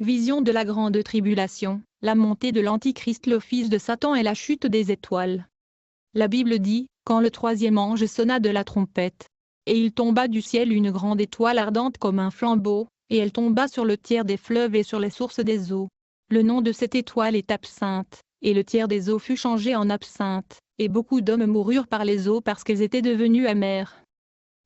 Vision de la grande tribulation, la montée de l'Antichrist, l'office de Satan et la chute des étoiles. La Bible dit, quand le troisième ange sonna de la trompette, et il tomba du ciel une grande étoile ardente comme un flambeau, et elle tomba sur le tiers des fleuves et sur les sources des eaux. Le nom de cette étoile est Absinthe, et le tiers des eaux fut changé en absinthe, et beaucoup d'hommes moururent par les eaux parce qu'elles étaient devenues amères.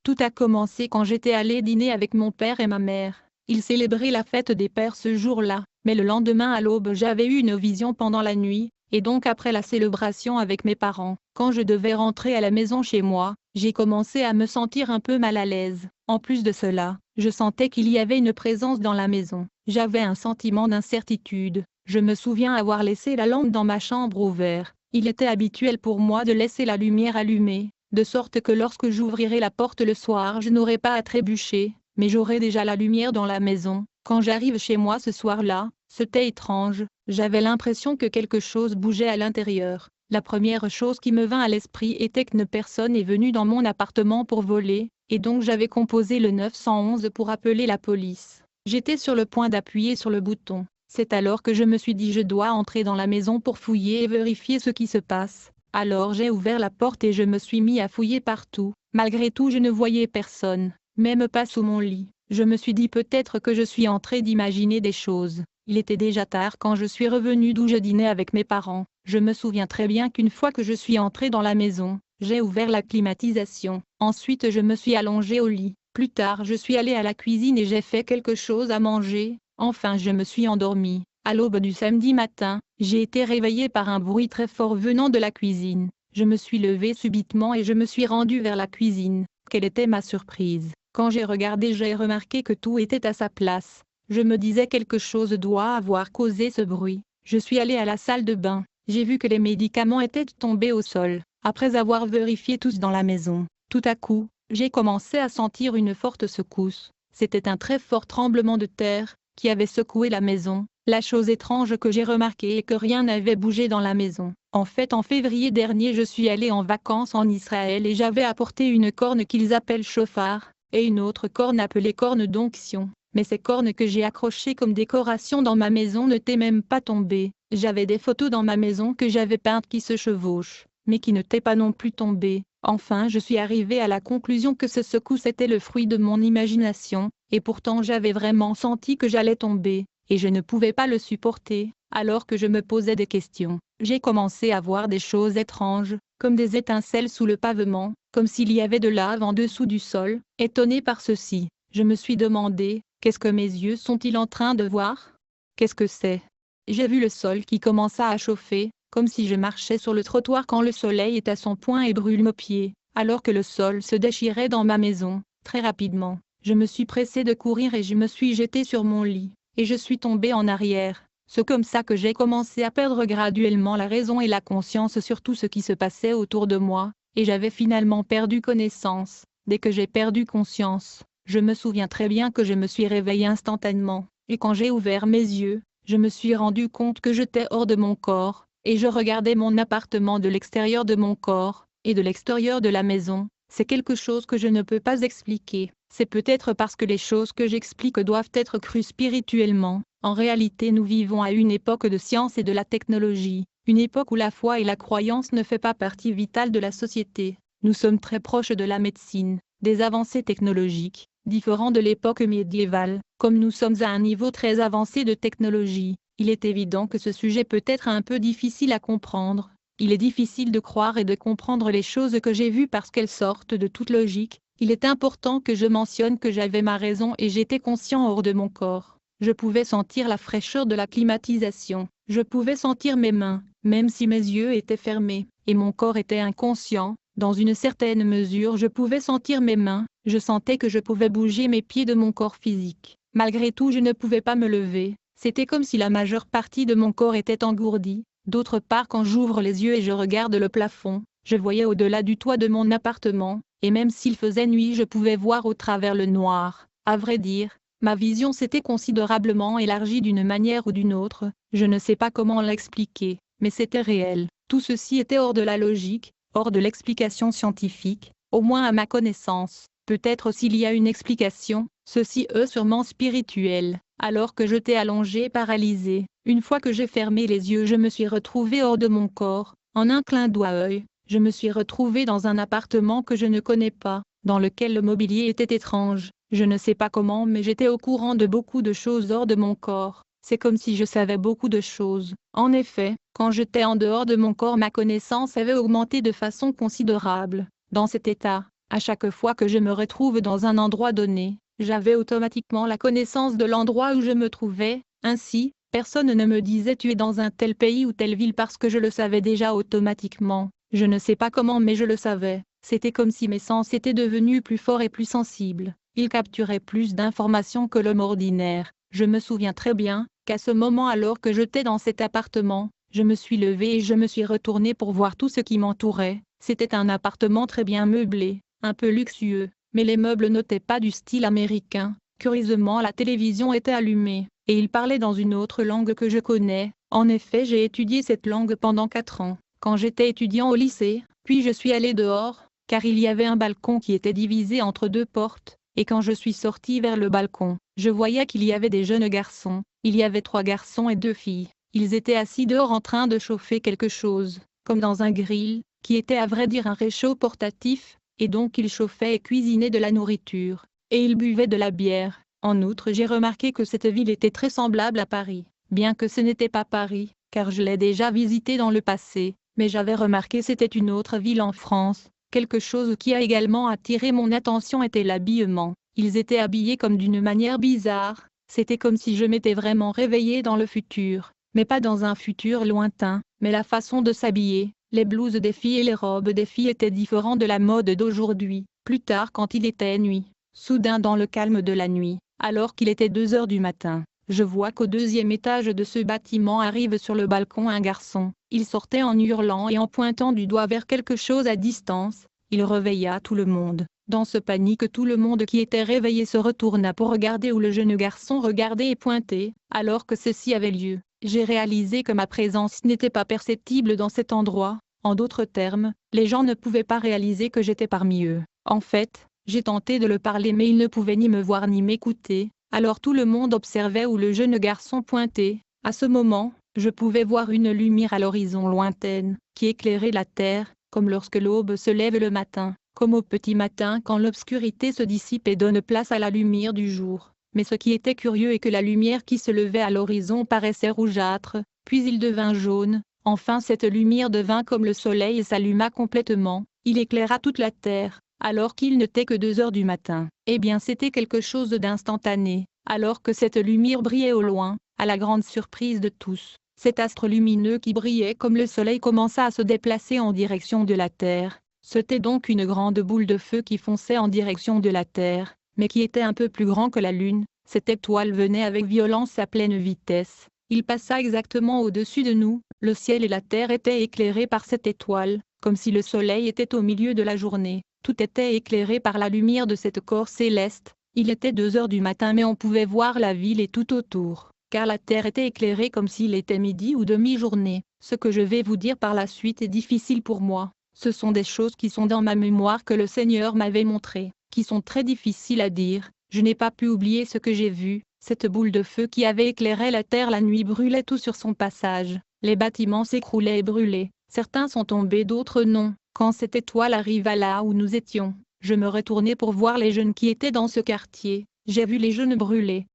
Tout a commencé quand j'étais allé dîner avec mon père et ma mère. Ils célébraient la fête des pères ce jour-là, mais le lendemain à l'aube j'avais eu une vision pendant la nuit, et donc après la célébration avec mes parents, quand je devais rentrer à la maison chez moi, j'ai commencé à me sentir un peu mal à l'aise. En plus de cela, je sentais qu'il y avait une présence dans la maison. J'avais un sentiment d'incertitude. Je me souviens avoir laissé la lampe dans ma chambre ouverte. Il était habituel pour moi de laisser la lumière allumée, de sorte que lorsque j'ouvrirais la porte le soir je n'aurais pas à trébucher, mais j'aurais déjà la lumière dans la maison. Quand j'arrive chez moi ce soir-là, c'était étrange, j'avais l'impression que quelque chose bougeait à l'intérieur. La première chose qui me vint à l'esprit était que personne n'est venu dans mon appartement pour voler, et donc j'avais composé le 911 pour appeler la police. J'étais sur le point d'appuyer sur le bouton. C'est alors que je me suis dit je dois entrer dans la maison pour fouiller et vérifier ce qui se passe. Alors j'ai ouvert la porte et je me suis mis à fouiller partout. Malgré tout je ne voyais personne, même pas sous mon lit. Je me suis dit peut-être que je suis en train d'imaginer des choses. Il était déjà tard quand je suis revenu d'où je dînais avec mes parents. Je me souviens très bien qu'une fois que je suis entré dans la maison, j'ai ouvert la climatisation. Ensuite je me suis allongé au lit. Plus tard je suis allé à la cuisine et j'ai fait quelque chose à manger. Enfin je me suis endormi. À l'aube du samedi matin, j'ai été réveillé par un bruit très fort venant de la cuisine. Je me suis levé subitement et je me suis rendu vers la cuisine. Quelle était ma surprise! Quand j'ai regardé, j'ai remarqué que tout était à sa place. Je me disais quelque chose doit avoir causé ce bruit. Je suis allé à la salle de bain. J'ai vu que les médicaments étaient tombés au sol. Après avoir vérifié tous dans la maison, tout à coup, j'ai commencé à sentir une forte secousse. C'était un très fort tremblement de terre qui avait secoué la maison. La chose étrange que j'ai remarquée est que rien n'avait bougé dans la maison. En fait, en février dernier, je suis allé en vacances en Israël et j'avais apporté une corne qu'ils appellent chauffard, et une autre corne appelée corne d'onction. Mais ces cornes que j'ai accrochées comme décoration dans ma maison n'étaient même pas tombées. J'avais des photos dans ma maison que j'avais peintes qui se chevauchent, mais qui n'étaient pas non plus tombées. Enfin, je suis arrivé à la conclusion que ce secousse était le fruit de mon imagination, et pourtant j'avais vraiment senti que j'allais tomber, et je ne pouvais pas le supporter. Alors que je me posais des questions, j'ai commencé à voir des choses étranges, comme des étincelles sous le pavement, comme s'il y avait de lave en dessous du sol. Étonné par ceci, je me suis demandé, qu'est-ce que mes yeux sont-ils en train de voir? Qu'est-ce que c'est? J'ai vu le sol qui commença à chauffer, comme si je marchais sur le trottoir quand le soleil est à son point et brûle mes pieds, alors que le sol se déchirait dans ma maison. Très rapidement, je me suis pressé de courir et je me suis jeté sur mon lit, et je suis tombé en arrière. C'est comme ça que j'ai commencé à perdre graduellement la raison et la conscience sur tout ce qui se passait autour de moi, et j'avais finalement perdu connaissance. Dès que j'ai perdu conscience, je me souviens très bien que je me suis réveillé instantanément, et quand j'ai ouvert mes yeux, je me suis rendu compte que j'étais hors de mon corps, et je regardais mon appartement de l'extérieur de mon corps, et de l'extérieur de la maison. C'est quelque chose que je ne peux pas expliquer. C'est peut-être parce que les choses que j'explique doivent être crues spirituellement. En réalité, nous vivons à une époque de science et de la technologie, une époque où la foi et la croyance ne font pas partie vitale de la société. Nous sommes très proches de la médecine, des avancées technologiques, différents de l'époque médiévale. Comme nous sommes à un niveau très avancé de technologie, il est évident que ce sujet peut être un peu difficile à comprendre. Il est difficile de croire et de comprendre les choses que j'ai vues parce qu'elles sortent de toute logique. Il est important que je mentionne que j'avais ma raison et j'étais conscient hors de mon corps. Je pouvais sentir la fraîcheur de la climatisation. Je pouvais sentir mes mains, même si mes yeux étaient fermés, et mon corps était inconscient. Dans une certaine mesure, je pouvais sentir mes mains. Je sentais que je pouvais bouger mes pieds de mon corps physique. Malgré tout, je ne pouvais pas me lever. C'était comme si la majeure partie de mon corps était engourdie. D'autre part, quand j'ouvre les yeux et je regarde le plafond, je voyais au-delà du toit de mon appartement, et même s'il faisait nuit, je pouvais voir au travers le noir. À vrai dire, ma vision s'était considérablement élargie d'une manière ou d'une autre. Je ne sais pas comment l'expliquer, mais c'était réel. Tout ceci était hors de la logique, hors de l'explication scientifique, au moins à ma connaissance. Peut-être s'il y a une explication, ceci est sûrement spirituel. Alors que j'étais allongé paralysé, une fois que j'ai fermé les yeux je me suis retrouvé hors de mon corps, en un clin d'œil, je me suis retrouvé dans un appartement que je ne connais pas, dans lequel le mobilier était étrange, je ne sais pas comment mais j'étais au courant de beaucoup de choses hors de mon corps, c'est comme si je savais beaucoup de choses. En effet, quand j'étais en dehors de mon corps ma connaissance avait augmenté de façon considérable. Dans cet état, à chaque fois que je me retrouve dans un endroit donné, j'avais automatiquement la connaissance de l'endroit où je me trouvais, ainsi, personne ne me disait tu es dans un tel pays ou telle ville parce que je le savais déjà automatiquement, je ne sais pas comment mais je le savais, c'était comme si mes sens étaient devenus plus forts et plus sensibles, ils capturaient plus d'informations que l'homme ordinaire. Je me souviens très bien, qu'à ce moment alors que j'étais dans cet appartement, je me suis levé et je me suis retourné pour voir tout ce qui m'entourait, c'était un appartement très bien meublé, un peu luxueux. Mais les meubles n'étaient pas du style américain, curieusement la télévision était allumée, et il parlait dans une autre langue que je connais, en effet j'ai étudié cette langue pendant 4 ans, quand j'étais étudiant au lycée, puis je suis allé dehors, car il y avait un balcon qui était divisé entre 2 portes, et quand je suis sorti vers le balcon, je voyais qu'il y avait des jeunes garçons, il y avait 3 garçons et 2 filles, ils étaient assis dehors en train de chauffer quelque chose, comme dans un grill, qui était à vrai dire un réchaud portatif, et donc ils chauffaient et cuisinaient de la nourriture, et ils buvaient de la bière. En outre j'ai remarqué que cette ville était très semblable à Paris, bien que ce n'était pas Paris, car je l'ai déjà visité dans le passé, mais j'avais remarqué c'était une autre ville en France. Quelque chose qui a également attiré mon attention était l'habillement, ils étaient habillés comme d'une manière bizarre, c'était comme si je m'étais vraiment réveillé dans le futur, mais pas dans un futur lointain, mais la façon de s'habiller. Les blouses des filles et les robes des filles étaient différents de la mode d'aujourd'hui. Plus tard quand il était nuit, soudain dans le calme de la nuit, alors qu'il était 2 heures du matin, je vois qu'au 2e étage de ce bâtiment arrive sur le balcon un garçon. Il sortait en hurlant et en pointant du doigt vers quelque chose à distance. Il réveilla tout le monde. Dans ce panique tout le monde qui était réveillé se retourna pour regarder où le jeune garçon regardait et pointait, alors que ceci avait lieu. J'ai réalisé que ma présence n'était pas perceptible dans cet endroit, en d'autres termes, les gens ne pouvaient pas réaliser que j'étais parmi eux. En fait, j'ai tenté de le parler mais ils ne pouvaient ni me voir ni m'écouter, alors tout le monde observait où le jeune garçon pointait. À ce moment, je pouvais voir une lumière à l'horizon lointaine, qui éclairait la terre, comme lorsque l'aube se lève le matin, comme au petit matin quand l'obscurité se dissipe et donne place à la lumière du jour. Mais ce qui était curieux est que la lumière qui se levait à l'horizon paraissait rougeâtre, puis il devint jaune, enfin cette lumière devint comme le soleil et s'alluma complètement, il éclaira toute la terre, alors qu'il n'était que 2 heures du matin. Eh bien c'était quelque chose d'instantané, alors que cette lumière brillait au loin, à la grande surprise de tous, cet astre lumineux qui brillait comme le soleil commença à se déplacer en direction de la terre. C'était donc une grande boule de feu qui fonçait en direction de la terre, mais qui était un peu plus grand que la lune. Cette étoile venait avec violence à pleine vitesse. Il passa exactement au-dessus de nous, le ciel et la terre étaient éclairés par cette étoile, comme si le soleil était au milieu de la journée. Tout était éclairé par la lumière de cette corps céleste. Il était 2 heures du matin mais on pouvait voir la ville et tout autour, car la terre était éclairée comme s'il était midi ou demi-journée. Ce que je vais vous dire par la suite est difficile pour moi. Ce sont des choses qui sont dans ma mémoire que le Seigneur m'avait montrées, qui sont très difficiles à dire. Je n'ai pas pu oublier ce que j'ai vu. Cette boule de feu qui avait éclairé la terre la nuit brûlait tout sur son passage. Les bâtiments s'écroulaient et brûlaient. Certains sont tombés, d'autres non. Quand cette étoile arriva là où nous étions, je me retournai pour voir les jeunes qui étaient dans ce quartier. J'ai vu les jeunes brûler.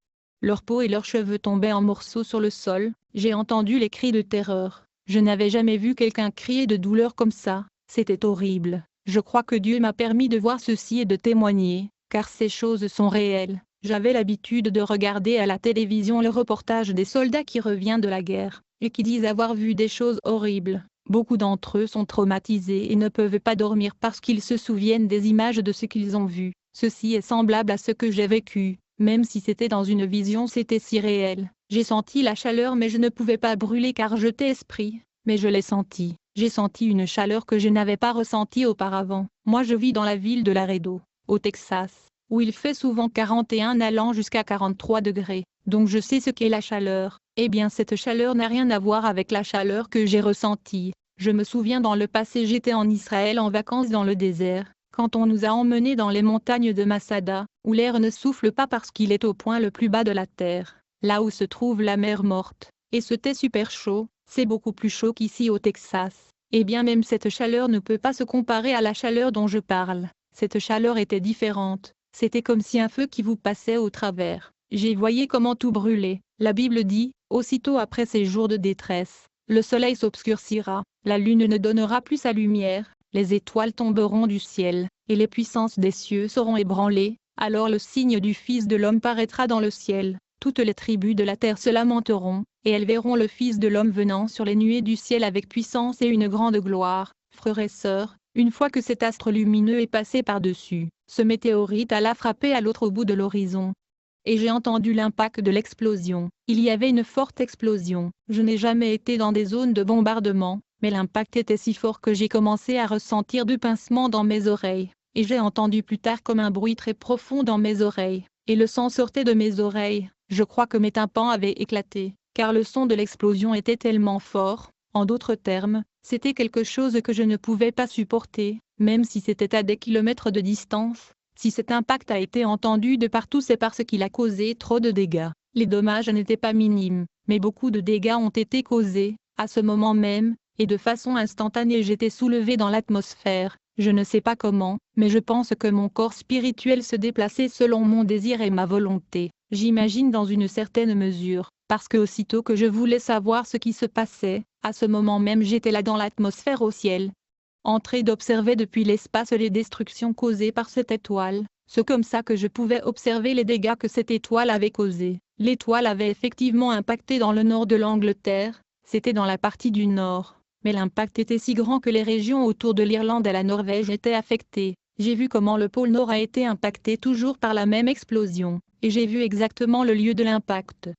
Leur peau et leurs cheveux tombaient en morceaux sur le sol. J'ai entendu les cris de terreur. Je n'avais jamais vu quelqu'un crier de douleur comme ça. C'était horrible. Je crois que Dieu m'a permis de voir ceci et de témoigner, car ces choses sont réelles. J'avais l'habitude de regarder à la télévision le reportage des soldats qui reviennent de la guerre, et qui disent avoir vu des choses horribles. Beaucoup d'entre eux sont traumatisés et ne peuvent pas dormir parce qu'ils se souviennent des images de ce qu'ils ont vu. Ceci est semblable à ce que j'ai vécu, même si c'était dans une vision c'était si réel. J'ai senti la chaleur mais je ne pouvais pas brûler car j'étais esprit, mais je l'ai senti. J'ai senti une chaleur que je n'avais pas ressentie auparavant. Moi je vis dans la ville de Laredo, au Texas, où il fait souvent 41 allant jusqu'à 43 degrés, donc je sais ce qu'est la chaleur. Eh bien cette chaleur n'a rien à voir avec la chaleur que j'ai ressentie. Je me souviens dans le passé j'étais en Israël en vacances dans le désert, quand on nous a emmenés dans les montagnes de Masada, où l'air ne souffle pas parce qu'il est au point le plus bas de la terre, là où se trouve la mer morte, et c'était super chaud, c'est beaucoup plus chaud qu'ici au Texas, et bien même cette chaleur ne peut pas se comparer à la chaleur dont je parle, cette chaleur était différente, c'était comme si un feu qui vous passait au travers, j'ai voyé comment tout brûlait, la Bible dit, aussitôt après ces jours de détresse, le soleil s'obscurcira, la lune ne donnera plus sa lumière, les étoiles tomberont du ciel, et les puissances des cieux seront ébranlées, alors le signe du Fils de l'homme paraîtra dans le ciel, toutes les tribus de la terre se lamenteront, et elles verront le Fils de l'homme venant sur les nuées du ciel avec puissance et une grande gloire. Frères et sœurs, une fois que cet astre lumineux est passé par-dessus, ce météorite alla frapper à l'autre bout de l'horizon. Et j'ai entendu l'impact de l'explosion. Il y avait une forte explosion. Je n'ai jamais été dans des zones de bombardement, mais l'impact était si fort que j'ai commencé à ressentir du pincement dans mes oreilles, et j'ai entendu plus tard comme un bruit très profond dans mes oreilles, et le sang sortait de mes oreilles. Je crois que mes tympans avaient éclaté, car le son de l'explosion était tellement fort. En d'autres termes, c'était quelque chose que je ne pouvais pas supporter, même si c'était à des kilomètres de distance. Si cet impact a été entendu de partout, c'est parce qu'il a causé trop de dégâts. Les dommages n'étaient pas minimes, mais beaucoup de dégâts ont été causés, à ce moment même, et de façon instantanée j'étais soulevé dans l'atmosphère. Je ne sais pas comment, mais je pense que mon corps spirituel se déplaçait selon mon désir et ma volonté. J'imagine dans une certaine mesure, parce que aussitôt que je voulais savoir ce qui se passait, à ce moment même j'étais là dans l'atmosphère au ciel, en train d'observer depuis l'espace les destructions causées par cette étoile. C'est comme ça que je pouvais observer les dégâts que cette étoile avait causés. L'étoile avait effectivement impacté dans le nord de l'Angleterre, c'était dans la partie du nord, mais l'impact était si grand que les régions autour de l'Irlande et la Norvège étaient affectées. J'ai vu comment le pôle Nord a été impacté toujours par la même explosion, et j'ai vu exactement le lieu de l'impact.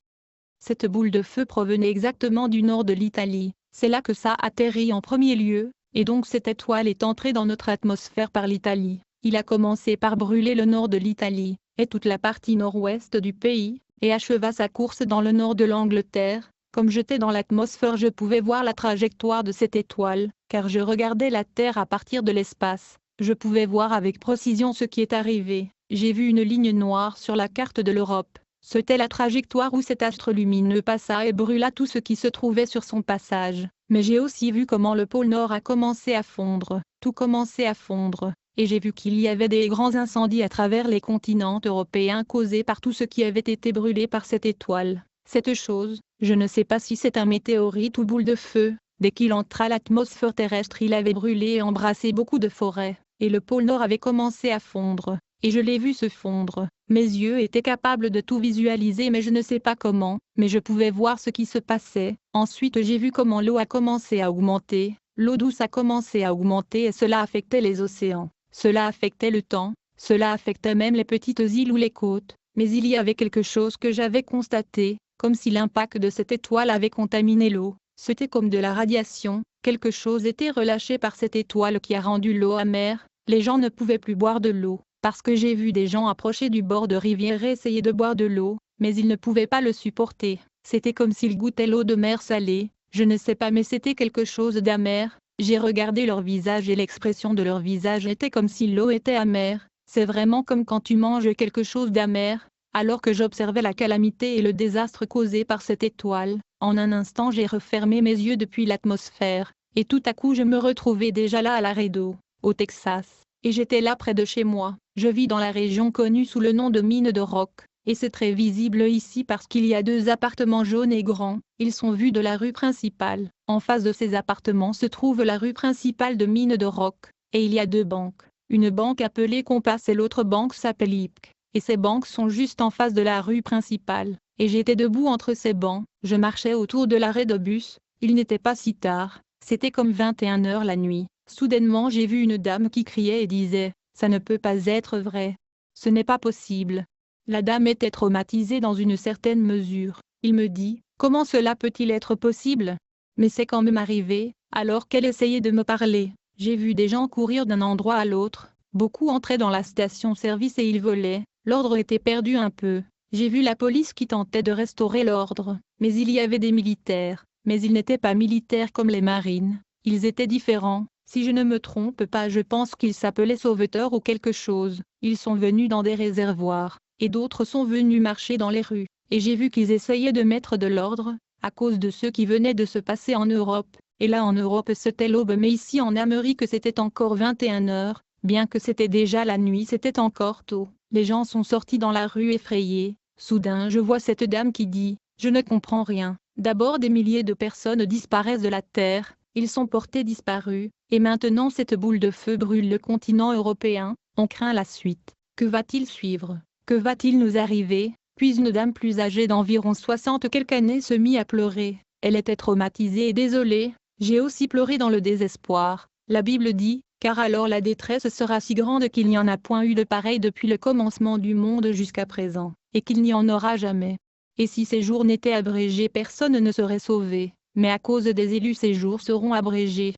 Cette boule de feu provenait exactement du nord de l'Italie, c'est là que ça atterrit en premier lieu, et donc cette étoile est entrée dans notre atmosphère par l'Italie. Il a commencé par brûler le nord de l'Italie, et toute la partie nord-ouest du pays, et acheva sa course dans le nord de l'Angleterre. Comme j'étais dans l'atmosphère, je pouvais voir la trajectoire de cette étoile, car je regardais la Terre à partir de l'espace. Je pouvais voir avec précision ce qui est arrivé. J'ai vu une ligne noire sur la carte de l'Europe. C'était la trajectoire où cet astre lumineux passa et brûla tout ce qui se trouvait sur son passage. Mais j'ai aussi vu comment le pôle Nord a commencé à fondre, tout commençait à fondre, et j'ai vu qu'il y avait des grands incendies à travers les continents européens causés par tout ce qui avait été brûlé par cette étoile. Cette chose, je ne sais pas si c'est un météorite ou boule de feu, dès qu'il entra l'atmosphère terrestre il avait brûlé et embrassé beaucoup de forêts, et le pôle Nord avait commencé à fondre. Et je l'ai vu se fondre. Mes yeux étaient capables de tout visualiser mais je ne sais pas comment, mais je pouvais voir ce qui se passait. Ensuite j'ai vu comment l'eau a commencé à augmenter, l'eau douce a commencé à augmenter et cela affectait les océans, cela affectait le temps, cela affectait même les petites îles ou les côtes, mais il y avait quelque chose que j'avais constaté, comme si l'impact de cette étoile avait contaminé l'eau, c'était comme de la radiation, quelque chose était relâché par cette étoile qui a rendu l'eau amère, les gens ne pouvaient plus boire de l'eau. Parce que j'ai vu des gens approcher du bord de rivière et essayer de boire de l'eau, mais ils ne pouvaient pas le supporter. C'était comme s'ils goûtaient l'eau de mer salée, je ne sais pas mais c'était quelque chose d'amer. J'ai regardé leur visage et l'expression de leur visage était comme si l'eau était amère. C'est vraiment comme quand tu manges quelque chose d'amer. Alors que j'observais la calamité et le désastre causé par cette étoile, en un instant j'ai refermé mes yeux depuis l'atmosphère, et tout à coup je me retrouvais déjà là à Laredo, au Texas. Et j'étais là près de chez moi. Je vis dans la région connue sous le nom de mine de roc, et c'est très visible ici parce qu'il y a 2 appartements jaunes et grands, ils sont vus de la rue principale. En face de ces appartements se trouve la rue principale de mine de roc, et il y a 2 banques. Une banque appelée Compass et l'autre banque s'appelle IPC, et ces banques sont juste en face de la rue principale, et j'étais debout entre ces bancs, je marchais autour de l'arrêt de bus, il n'était pas si tard, c'était comme 21 h la nuit. Soudainement j'ai vu une dame qui criait et disait « Ça ne peut pas être vrai. Ce n'est pas possible. » La dame était traumatisée dans une certaine mesure. Il me dit « Comment cela peut-il être possible ?» Mais c'est quand même arrivé, alors qu'elle essayait de me parler. J'ai vu des gens courir d'un endroit à l'autre, beaucoup entraient dans la station-service et ils volaient, l'ordre était perdu un peu. J'ai vu la police qui tentait de restaurer l'ordre, mais il y avait des militaires, mais ils n'étaient pas militaires comme les marines, ils étaient différents. Si je ne me trompe pas, je pense qu'ils s'appelaient sauveteurs ou quelque chose. Ils sont venus dans des réservoirs, et d'autres sont venus marcher dans les rues, et j'ai vu qu'ils essayaient de mettre de l'ordre, à cause de ce qui venait de se passer en Europe. Et là en Europe c'était l'aube, mais ici en Amérique c'était encore 21 heures, bien que c'était déjà la nuit, c'était encore tôt. Les gens sont sortis dans la rue effrayés. Soudain je vois cette dame qui dit « Je ne comprends rien ». D'abord des milliers de personnes disparaissent de la terre, ils sont portés disparus, et maintenant cette boule de feu brûle le continent européen, on craint la suite. Que va-t-il suivre? Que va-t-il nous arriver? Puis une dame plus âgée d'environ 60 quelques années se mit à pleurer. Elle était traumatisée et désolée. J'ai aussi pleuré dans le désespoir. La Bible dit, car alors la détresse sera si grande qu'il n'y en a point eu de pareil depuis le commencement du monde jusqu'à présent, et qu'il n'y en aura jamais. Et si ces jours n'étaient abrégés, personne ne serait sauvé, mais à cause des élus ces jours seront abrégés.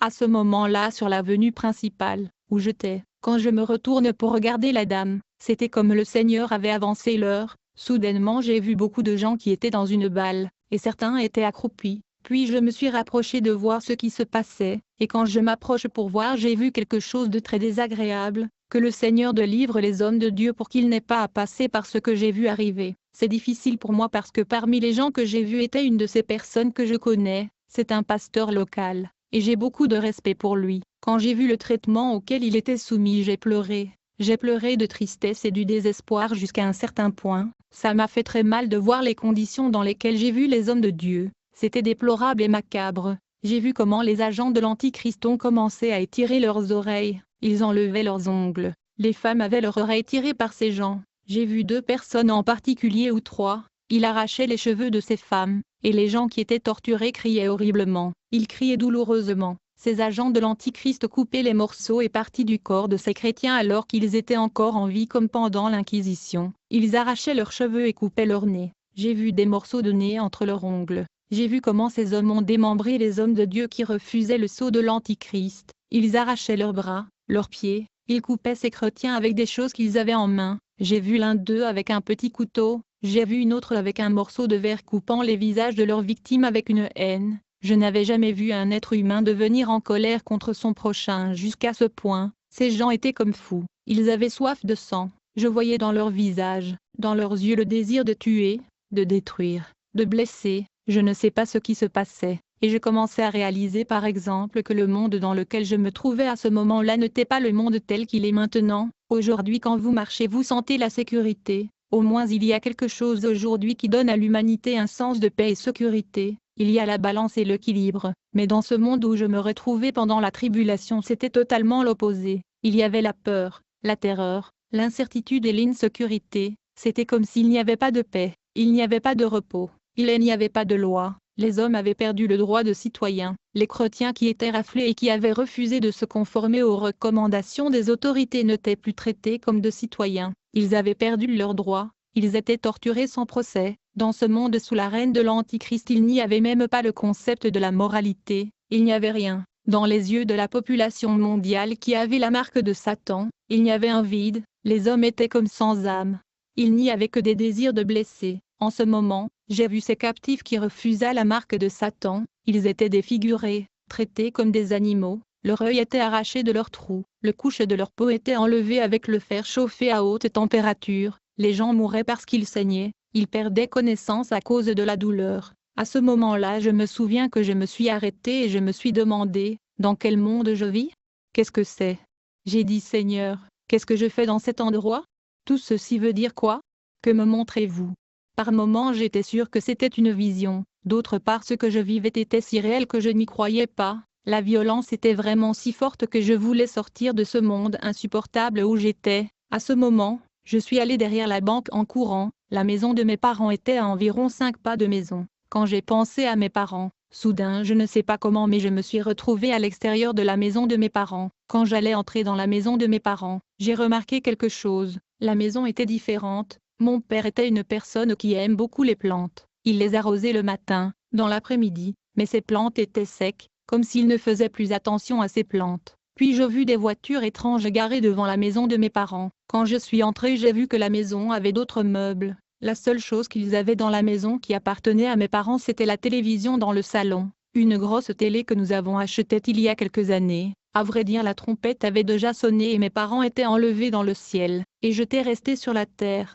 À ce moment-là, sur l'avenue principale, où j'étais, quand je me retourne pour regarder la dame, c'était comme le Seigneur avait avancé l'heure. Soudainement j'ai vu beaucoup de gens qui étaient dans une balle, et certains étaient accroupis. Puis je me suis rapproché de voir ce qui se passait, et quand je m'approche pour voir, j'ai vu quelque chose de très désagréable, que le Seigneur délivre les hommes de Dieu pour qu'ils n'aient pas à passer par ce que j'ai vu arriver. C'est difficile pour moi parce que parmi les gens que j'ai vus était une de ces personnes que je connais, c'est un pasteur local, et j'ai beaucoup de respect pour lui. Quand j'ai vu le traitement auquel il était soumis, j'ai pleuré. J'ai pleuré de tristesse et du désespoir jusqu'à un certain point. Ça m'a fait très mal de voir les conditions dans lesquelles j'ai vu les hommes de Dieu. C'était déplorable et macabre. J'ai vu comment les agents de l'Antichrist ont commencé à étirer leurs oreilles. Ils enlevaient leurs ongles. Les femmes avaient leurs oreilles tirées par ces gens. J'ai vu 2 personnes en particulier ou 3. Il arrachait les cheveux de ces femmes, et les gens qui étaient torturés criaient horriblement. Ils criaient douloureusement. Ces agents de l'Antichrist coupaient les morceaux et parties du corps de ces chrétiens alors qu'ils étaient encore en vie, comme pendant l'Inquisition. Ils arrachaient leurs cheveux et coupaient leur nez. J'ai vu des morceaux de nez entre leurs ongles. J'ai vu comment ces hommes ont démembré les hommes de Dieu qui refusaient le sceau de l'Antichrist. Ils arrachaient leurs bras, leurs pieds, ils coupaient ces chrétiens avec des choses qu'ils avaient en main. J'ai vu l'un d'eux avec un petit couteau, j'ai vu une autre avec un morceau de verre coupant les visages de leurs victimes avec une haine. Je n'avais jamais vu un être humain devenir en colère contre son prochain jusqu'à ce point. Ces gens étaient comme fous, ils avaient soif de sang. Je voyais dans leurs visages, dans leurs yeux le désir de tuer, de détruire, de blesser. Je ne sais pas ce qui se passait, et je commençais à réaliser par exemple que le monde dans lequel je me trouvais à ce moment-là n'était pas le monde tel qu'il est maintenant. Aujourd'hui quand vous marchez vous sentez la sécurité, au moins il y a quelque chose aujourd'hui qui donne à l'humanité un sens de paix et sécurité. Il y a la balance et l'équilibre, mais dans ce monde où je me retrouvais pendant la tribulation c'était totalement l'opposé. Il y avait la peur, la terreur, l'incertitude et l'insécurité. C'était comme s'il n'y avait pas de paix, il n'y avait pas de repos. Il n'y avait pas de loi, les hommes avaient perdu le droit de citoyen, les chrétiens qui étaient raflés et qui avaient refusé de se conformer aux recommandations des autorités n'étaient plus traités comme de citoyens, ils avaient perdu leurs droits, ils étaient torturés sans procès. Dans ce monde sous la règne de l'Antichrist il n'y avait même pas le concept de la moralité, il n'y avait rien. Dans les yeux de la population mondiale qui avait la marque de Satan, il y avait un vide, les hommes étaient comme sans âme. Il n'y avait que des désirs de blesser. En ce moment, j'ai vu ces captifs qui refusaient la marque de Satan, ils étaient défigurés, traités comme des animaux, leur œil était arraché de leur trou, le couche de leur peau était enlevé avec le fer chauffé à haute température, les gens mouraient parce qu'ils saignaient, ils perdaient connaissance à cause de la douleur. À ce moment-là je me souviens que je me suis arrêté et je me suis demandé, dans quel monde je vis? Qu'est-ce que c'est? J'ai dit Seigneur, qu'est-ce que je fais dans cet endroit? Tout ceci veut dire quoi? Que me montrez-vous? Par moments j'étais sûr que c'était une vision, d'autre part ce que je vivais était si réel que je n'y croyais pas, la violence était vraiment si forte que je voulais sortir de ce monde insupportable où j'étais. À ce moment, je suis allé derrière la banque en courant, la maison de mes parents était à environ 5 pas de maison. Quand j'ai pensé à mes parents, soudain je ne sais pas comment mais je me suis retrouvé à l'extérieur de la maison de mes parents. Quand j'allais entrer dans la maison de mes parents, j'ai remarqué quelque chose, la maison était différente. Mon père était une personne qui aime beaucoup les plantes. Il les arrosait le matin, dans l'après-midi, mais ces plantes étaient secs, comme s'il ne faisait plus attention à ces plantes. Puis je vis des voitures étranges garées devant la maison de mes parents. Quand je suis entré j'ai vu que la maison avait d'autres meubles. La seule chose qu'ils avaient dans la maison qui appartenait à mes parents c'était la télévision dans le salon. Une grosse télé que nous avons achetée il y a quelques années. À vrai dire, la trompette avait déjà sonné et mes parents étaient enlevés dans le ciel, et j'étais resté sur la terre.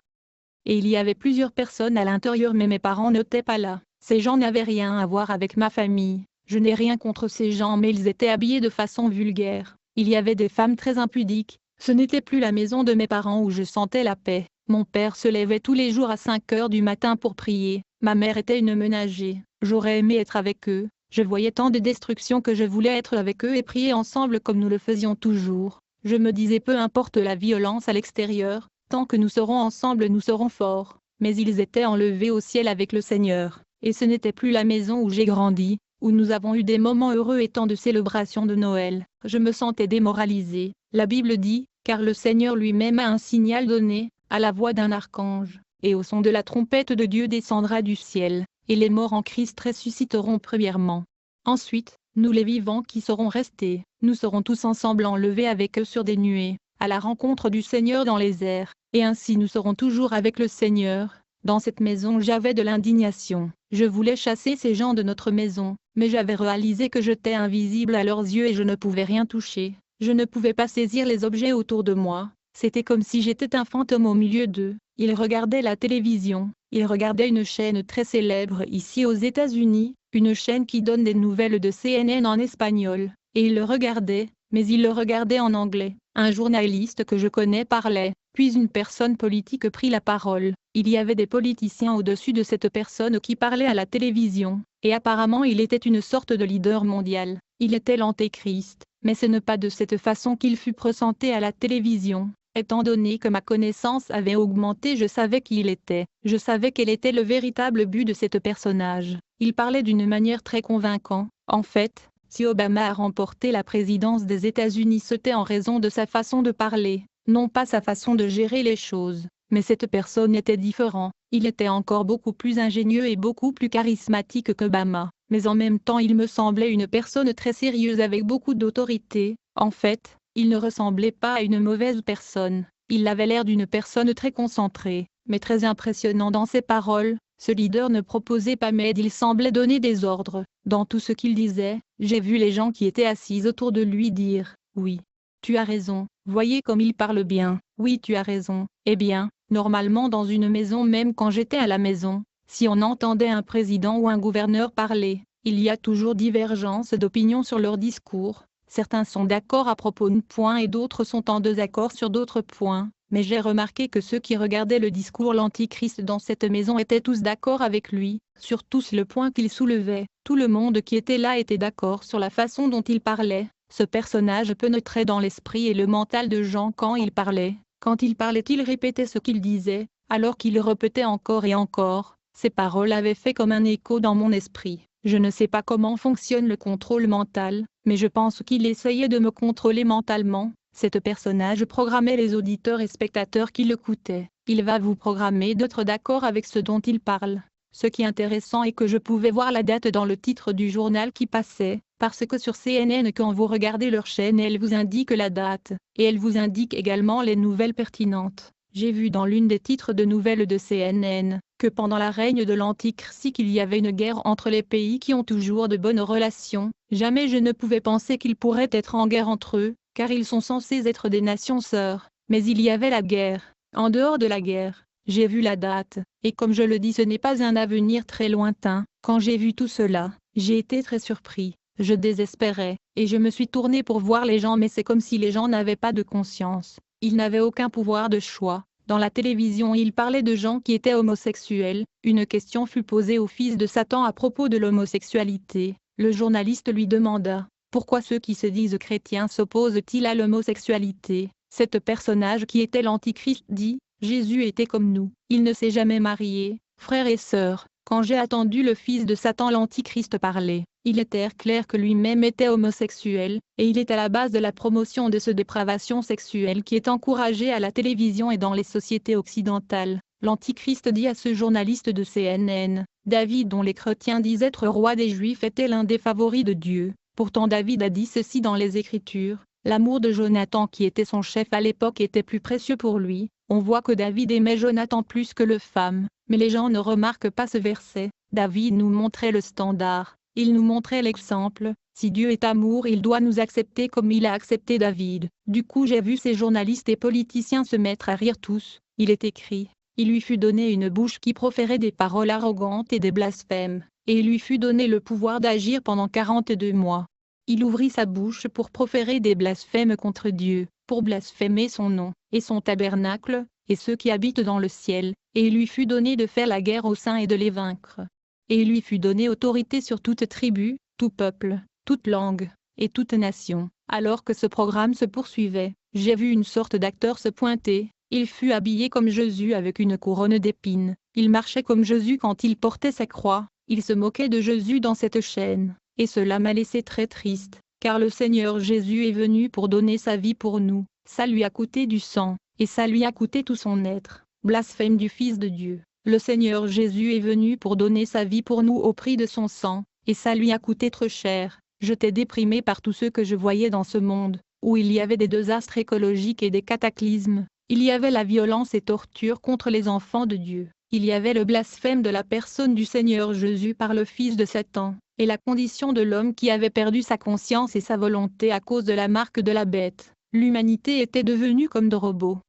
Et il y avait plusieurs personnes à l'intérieur mais mes parents n'étaient pas là. Ces gens n'avaient rien à voir avec ma famille. Je n'ai rien contre ces gens mais ils étaient habillés de façon vulgaire. Il y avait des femmes très impudiques. Ce n'était plus la maison de mes parents où je sentais la paix. Mon père se levait tous les jours à 5 heures du matin pour prier. Ma mère était une ménager. J'aurais aimé être avec eux. Je voyais tant de destruction que je voulais être avec eux et prier ensemble comme nous le faisions toujours. Je me disais peu importe la violence à l'extérieur, tant que nous serons ensemble nous serons forts. Mais ils étaient enlevés au ciel avec le Seigneur, et ce n'était plus la maison où j'ai grandi, où nous avons eu des moments heureux et tant de célébrations de Noël. Je me sentais démoralisé. La Bible dit, car le Seigneur lui-même a un signal donné, à la voix d'un archange, et au son de la trompette de Dieu descendra du ciel, et les morts en Christ ressusciteront premièrement. Ensuite, nous les vivants qui serons restés, nous serons tous ensemble enlevés avec eux sur des nuées, à la rencontre du Seigneur dans les airs, et ainsi nous serons toujours avec le Seigneur. Dans cette maison j'avais de l'indignation, je voulais chasser ces gens de notre maison, mais j'avais réalisé que j'étais invisible à leurs yeux et je ne pouvais rien toucher, je ne pouvais pas saisir les objets autour de moi, c'était comme si j'étais un fantôme au milieu d'eux. Ils regardaient la télévision, ils regardaient une chaîne très célèbre ici aux États-Unis, une chaîne qui donne des nouvelles de CNN en espagnol, et ils le regardaient, mais ils le regardaient en anglais. Un journaliste que je connais parlait, puis une personne politique prit la parole. Il y avait des politiciens au-dessus de cette personne qui parlait à la télévision, et apparemment il était une sorte de leader mondial. Il était l'Antéchrist, mais ce n'est pas de cette façon qu'il fut présenté à la télévision. Étant donné que ma connaissance avait augmenté, je savais qui il était. Je savais quel était le véritable but de ce personnage. Il parlait d'une manière très convaincante. En fait, si Obama a remporté la présidence des États-Unis, c'était en raison de sa façon de parler, non pas sa façon de gérer les choses. Mais cette personne était différent. Il était encore beaucoup plus ingénieux et beaucoup plus charismatique qu'Obama. Mais en même temps, il me semblait une personne très sérieuse avec beaucoup d'autorité. En fait, il ne ressemblait pas à une mauvaise personne, il avait l'air d'une personne très concentrée, mais très impressionnant dans ses paroles. Ce leader ne proposait pas mais il semblait donner des ordres. Dans tout ce qu'il disait, j'ai vu les gens qui étaient assis autour de lui dire « Oui, tu as raison, voyez comme il parle bien, oui tu as raison ». Eh bien, normalement dans une maison, même quand j'étais à la maison, si on entendait un président ou un gouverneur parler, il y a toujours divergence d'opinion sur leur discours. Certains sont d'accord à propos d'un point et d'autres sont en désaccord sur d'autres points, mais j'ai remarqué que ceux qui regardaient le discours l'Antichrist dans cette maison étaient tous d'accord avec lui, sur tous le point qu'il soulevait. Tout le monde qui était là était d'accord sur la façon dont il parlait. Ce personnage pénétrait dans l'esprit et le mental de gens quand il parlait. Quand il parlait, il répétait ce qu'il disait, alors qu'il le répétait encore et encore. Ses paroles avaient fait comme un écho dans mon esprit. Je ne sais pas comment fonctionne le contrôle mental, mais je pense qu'il essayait de me contrôler mentalement. Cet personnage programmait les auditeurs et spectateurs qui l'écoutaient. Il va vous programmer d'être d'accord avec ce dont il parle. Ce qui est intéressant est que je pouvais voir la date dans le titre du journal qui passait, parce que sur CNN quand vous regardez leur chaîne elle vous indique la date, et elle vous indique également les nouvelles pertinentes. J'ai vu dans l'une des titres de nouvelles de CNN, que pendant la règne de l'Antichrist qu'il y avait une guerre entre les pays qui ont toujours de bonnes relations. Jamais je ne pouvais penser qu'ils pourraient être en guerre entre eux, car ils sont censés être des nations sœurs. Mais il y avait la guerre. En dehors de la guerre, j'ai vu la date, et comme je le dis ce n'est pas un avenir très lointain. Quand j'ai vu tout cela, j'ai été très surpris. Je désespérais, et je me suis tourné pour voir les gens mais c'est comme si les gens n'avaient pas de conscience. Ils n'avaient aucun pouvoir de choix. Dans la télévision il parlait de gens qui étaient homosexuels. Une question fut posée au fils de Satan à propos de l'homosexualité. Le journaliste lui demanda « Pourquoi ceux qui se disent chrétiens s'opposent-ils à l'homosexualité ?» Cet personnage qui était l'Antichrist dit « Jésus était comme nous, il ne s'est jamais marié, frères et sœurs. » Quand j'ai attendu le fils de Satan l'Antichrist parler, il était clair que lui-même était homosexuel, et il est à la base de la promotion de ce dépravation sexuelle qui est encouragée à la télévision et dans les sociétés occidentales. L'Antichrist dit à ce journaliste de CNN, David dont les chrétiens disent être roi des Juifs était l'un des favoris de Dieu. Pourtant David a dit ceci dans les Écritures, l'amour de Jonathan qui était son chef à l'époque était plus précieux pour lui. On voit que David aimait Jonathan plus que le femme, mais les gens ne remarquent pas ce verset. David nous montrait le standard. Il nous montrait l'exemple. Si Dieu est amour, il doit nous accepter comme il a accepté David. Du coup, j'ai vu ces journalistes et politiciens se mettre à rire tous. Il est écrit: il lui fut donné une bouche qui proférait des paroles arrogantes et des blasphèmes, et il lui fut donné le pouvoir d'agir pendant 42 mois. Il ouvrit sa bouche pour proférer des blasphèmes contre Dieu, pour blasphémer son nom, et son tabernacle, et ceux qui habitent dans le ciel, et il lui fut donné de faire la guerre aux saints et de les vaincre. Et il lui fut donné autorité sur toute tribu, tout peuple, toute langue, et toute nation. Alors que ce programme se poursuivait, j'ai vu une sorte d'acteur se pointer. Il fut habillé comme Jésus avec une couronne d'épines. Il marchait comme Jésus quand il portait sa croix. Il se moquait de Jésus dans cette chaîne. Et cela m'a laissé très triste, car le Seigneur Jésus est venu pour donner sa vie pour nous. Ça lui a coûté du sang, et ça lui a coûté tout son être. Blasphème du Fils de Dieu. Le Seigneur Jésus est venu pour donner sa vie pour nous au prix de son sang, et ça lui a coûté trop cher. J'étais déprimé par tout ce que je voyais dans ce monde, où il y avait des désastres écologiques et des cataclysmes. Il y avait la violence et torture contre les enfants de Dieu. Il y avait le blasphème de la personne du Seigneur Jésus par le fils de Satan, et la condition de l'homme qui avait perdu sa conscience et sa volonté à cause de la marque de la bête. L'humanité était devenue comme de robots.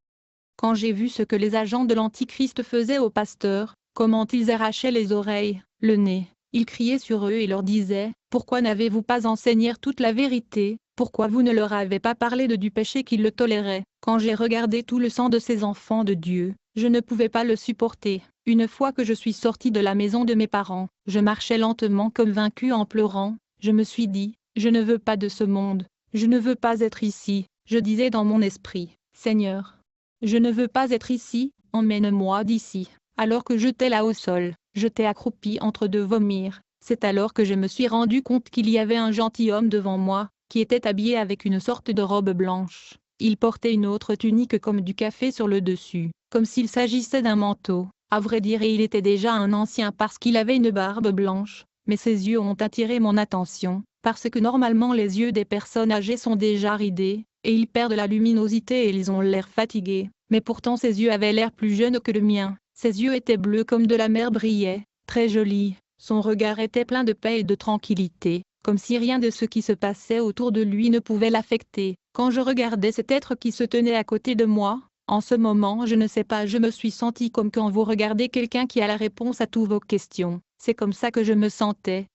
Quand j'ai vu ce que les agents de l'Antichrist faisaient aux pasteurs, comment ils arrachaient les oreilles, le nez, ils criaient sur eux et leur disaient: pourquoi n'avez-vous pas enseigné toute la vérité? Pourquoi vous ne leur avez pas parlé du péché qu'ils le toléraient? Quand j'ai regardé tout le sang de ces enfants de Dieu, je ne pouvais pas le supporter. Une fois que je suis sorti de la maison de mes parents, je marchais lentement comme vaincu en pleurant. Je me suis dit: je ne veux pas de ce monde, je ne veux pas être ici. Je disais dans mon esprit: Seigneur, je ne veux pas être ici, emmène-moi d'ici. Alors que j'étais là au sol, j'étais accroupi entre deux vomirs. C'est alors que je me suis rendu compte qu'il y avait un gentilhomme devant moi, qui était habillé avec une sorte de robe blanche. Il portait une autre tunique comme du café sur le dessus, comme s'il s'agissait d'un manteau. À vrai dire, il était déjà un ancien parce qu'il avait une barbe blanche, mais ses yeux ont attiré mon attention, parce que normalement les yeux des personnes âgées sont déjà ridés, et ils perdent la luminosité et ils ont l'air fatigués, mais pourtant ses yeux avaient l'air plus jeunes que le mien. Ses yeux étaient bleus comme de la mer brillait, très jolis. Son regard était plein de paix et de tranquillité, comme si rien de ce qui se passait autour de lui ne pouvait l'affecter. Quand je regardais cet être qui se tenait à côté de moi, en ce moment je ne sais pas, je me suis senti comme quand vous regardez quelqu'un qui a la réponse à toutes vos questions. C'est comme ça que je me sentais.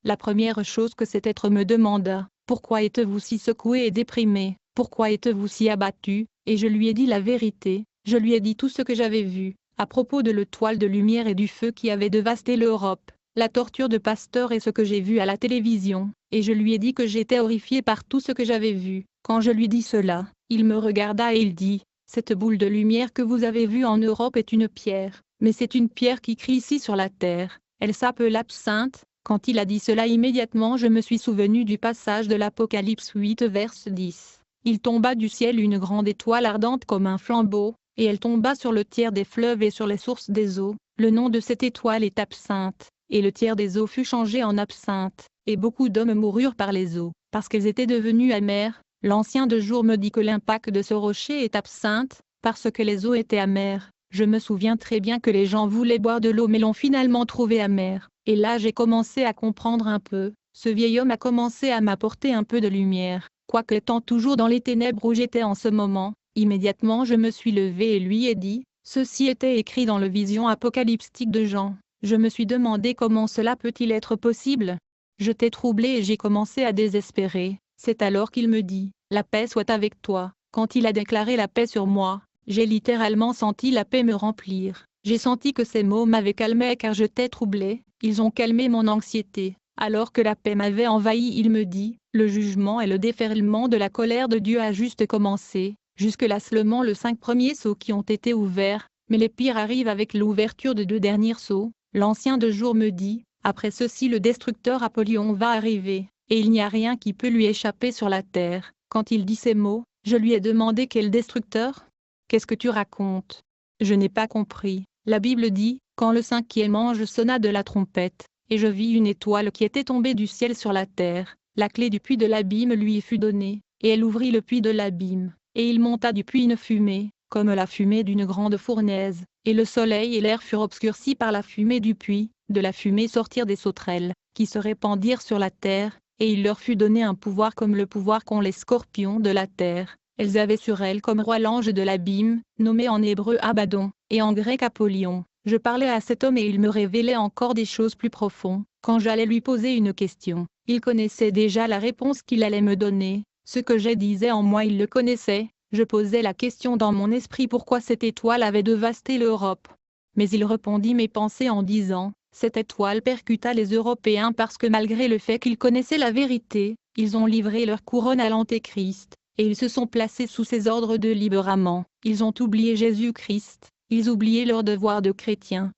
La première chose que cet être me demanda: pourquoi êtes-vous si secoué et déprimé? Pourquoi êtes-vous si abattu? Et je lui ai dit la vérité, je lui ai dit tout ce que j'avais vu, à propos de l'étoile de lumière et du feu qui avait dévasté l'Europe, la torture de pasteurs et ce que j'ai vu à la télévision, et je lui ai dit que j'étais horrifié par tout ce que j'avais vu. Quand je lui dis cela, il me regarda et il dit: cette boule de lumière que vous avez vue en Europe est une pierre, mais c'est une pierre qui crie ici sur la terre, elle s'appelle l'absinthe. Quand il a dit cela, immédiatement je me suis souvenu du passage de l'Apocalypse 8 verset 10. Il tomba du ciel une grande étoile ardente comme un flambeau, et elle tomba sur le tiers des fleuves et sur les sources des eaux. Le nom de cette étoile est absinthe, et le tiers des eaux fut changé en absinthe, et beaucoup d'hommes moururent par les eaux, parce qu'elles étaient devenues amères. L'ancien de jour me dit que l'impact de ce rocher est absinthe, parce que les eaux étaient amères. Je me souviens très bien que les gens voulaient boire de l'eau mais l'ont finalement trouvée amère. Et là j'ai commencé à comprendre un peu. Ce vieil homme a commencé à m'apporter un peu de lumière, quoique étant toujours dans les ténèbres où j'étais en ce moment. Immédiatement je me suis levé et lui ai dit: ceci était écrit dans le vision apocalyptique de Jean. Je me suis demandé comment cela peut-il être possible. J'étais troublé et j'ai commencé à désespérer. C'est alors qu'il me dit: la paix soit avec toi. Quand il a déclaré la paix sur moi, j'ai littéralement senti la paix me remplir. J'ai senti que ces mots m'avaient calmé car j'étais troublé. Ils ont calmé mon anxiété. Alors que la paix m'avait envahi, il me dit: le jugement et le déferlement de la colère de Dieu a juste commencé. Jusque-là seulement les 5 premiers seaux qui ont été ouverts, mais les pires arrivent avec l'ouverture de 2 derniers seaux. L'ancien de jour me dit: après ceci le destructeur Apollyon va arriver, et il n'y a rien qui peut lui échapper sur la terre. Quand il dit ces mots, je lui ai demandé: quel destructeur? Qu'est-ce que tu racontes? Je n'ai pas compris. La Bible dit: quand le 5e ange sonna de la trompette, et je vis une étoile qui était tombée du ciel sur la terre, la clé du puits de l'abîme lui fut donnée, et elle ouvrit le puits de l'abîme, et il monta du puits une fumée, comme la fumée d'une grande fournaise, et le soleil et l'air furent obscurcis par la fumée du puits. De la fumée sortirent des sauterelles, qui se répandirent sur la terre, et il leur fut donné un pouvoir comme le pouvoir qu'ont les scorpions de la terre. Elles avaient sur elles comme roi l'ange de l'abîme, nommé en hébreu Abaddon, et en grec Apollyon. Je parlais à cet homme et il me révélait encore des choses plus profondes. Quand j'allais lui poser une question, il connaissait déjà la réponse qu'il allait me donner. Ce que je disais en moi il le connaissait. Je posais la question dans mon esprit pourquoi cette étoile avait dévasté l'Europe. Mais il répondit mes pensées en disant, cette étoile percuta les Européens parce que malgré le fait qu'ils connaissaient la vérité, ils ont livré leur couronne à l'Antéchrist, et ils se sont placés sous ses ordres délibérément. Ils ont oublié Jésus-Christ, ils oubliaient leur devoir de chrétiens.